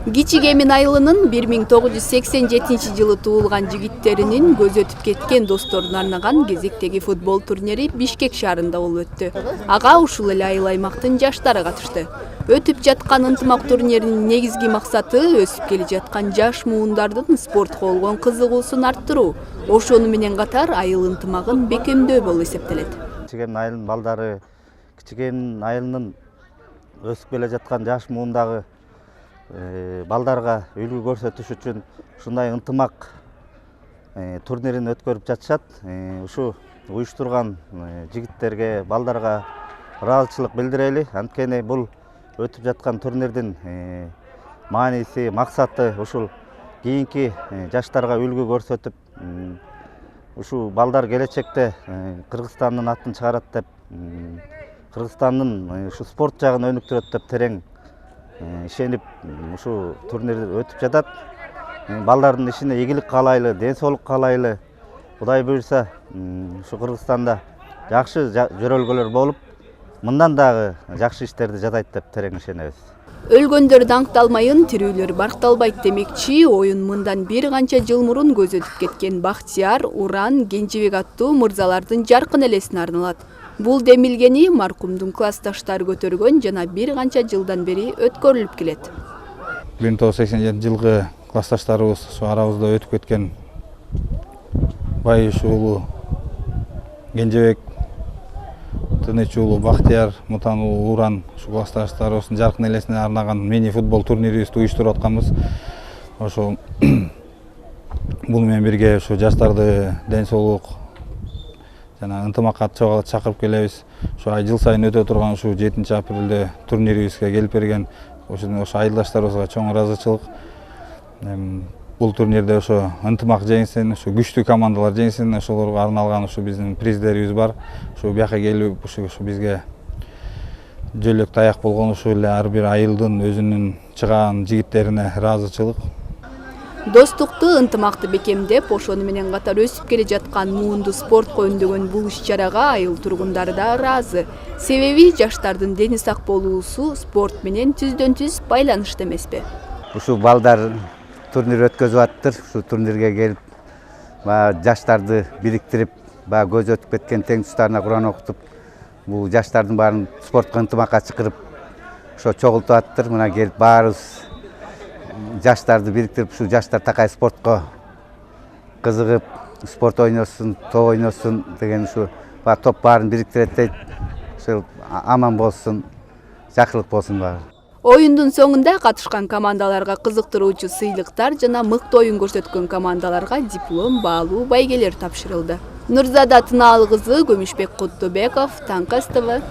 Кичи Эмин айылынын 1987-жылы туулган жигиттеринин көз өтүп кеткен досторуна арнаган кезектеги футбол турнири Бишкек шаарында болуп өттү. Ага ушул эле айыл аймактын жаштары катышты. Өтүп жаткан ынтымак турниринин негизги максаты өсүп келе жаткан жаш муундардын спортко болгон кызыгуусун арттыруу. Ошону менен катар айыл ынтымагын бекемдөө болуп эсептелет. Кичиген айылдын балдары, кичиген айылынын өсүп келе жаткан жаш муундагы балдарга үлгү көрсөтүш үчүн ушундай ынтымак турнирин өткөрүп жатышат. Ушу уюштурган жигиттерге, балдарга ыраазычылык билдирели. Анткени бул өтүп жаткан турнирдин мааниси, максаты ушул кийинки жаштарга үлгү көрсөтүп, ушу балдар келечекте Кыргызстандын атын чыгарат деп, Кыргызстандын ушу спорт жагын өнүктүрөт деп терең ишенип ушу турнир өтүп жатат. Балдардын ишине ийгилик каалайлы, ден соолук каалайлы. Кудай буюрса, ушу Кыргызстанда жакшы жөрөлгөлөр болуп, мындан дагы жакшы иштерди жасайт деп терең ишенебиз. Өлгөндөр даңкталмайын, тирүүлөр баркталбайт демекчи, оюн мындан бир канча жыл мурун көз өтүп кеткен Бактияр, Уран, Кенжебек аттуу мырзалардын жаркын элесине арналат. Бул демилгени маркумдун классташтары көтөргөн жана бир канча жылдан бери өткөрүлүп келет. 1987-жылгы классташтарыбыз арабызда өтүп кеткен Байыш уулу Кенжебек, Тыныч уулу Бактияр, Мутан уулу Уран ушу классташтарыбыздын жаркын элесине арнаган мини футбол турнирибизди уюштуруп атканбыз. Ошо бул менен бирге ушу жаштарды ден соолук жана ынтымакка чакырып келебиз. Ошо жыл сайын өтө турган ушу 7-апрелде турнирибизге келип берген ошо айылдаштарыбызга чоң ыраазычылык. Бул турнирде ошо ынтымак жеңсин, ошо күчтүү командалар жеңсин, ошолорго арналган ошо биздин приздерибиз бар. Ошо бияка келип ошо бизге жөлөк таяк болгон ошо эле ар бир айылдын өзүнүн чыган жигиттерине ыраазычылык. Достукту, ынтымакты бекемдеп, ошону менен катар өсүп келе жаткан муунду спортко өндөгөн бул иш-чарага айыл тургундары да ыраазы. Себеби жаштардын дени сак болуусу спорт менен түздөн-түз байланышты эмеспи? Ушу балдар турнир өткөзүп аттыр. Ушу турнирге келип, жаштарды бириктирип, көз өтүп кеткен тең тустарына Куран окутуп, бул жаштардын баарын спортко ынтымакка чакырып, ошо чогултуп аттыр. Мына келип баарыбыз жаштарды бириктирип, ушу жаштар такай спортко кызыгып, спорт ойносун, топ ойносун деген ушу топ баарын бириктирет дейт. Ошол аман болсун, жакшылык болсун баары. Оюндун соңунда катышкан командаларга кызыктыруучу сыйлыктар жана мыкты оюн көрсөткөн командаларга диплом, баалуу байгелер тапшырылды. Нурзада Тынаалы кызы, Көмүшбек Куттубеков, Таңкы СТВ.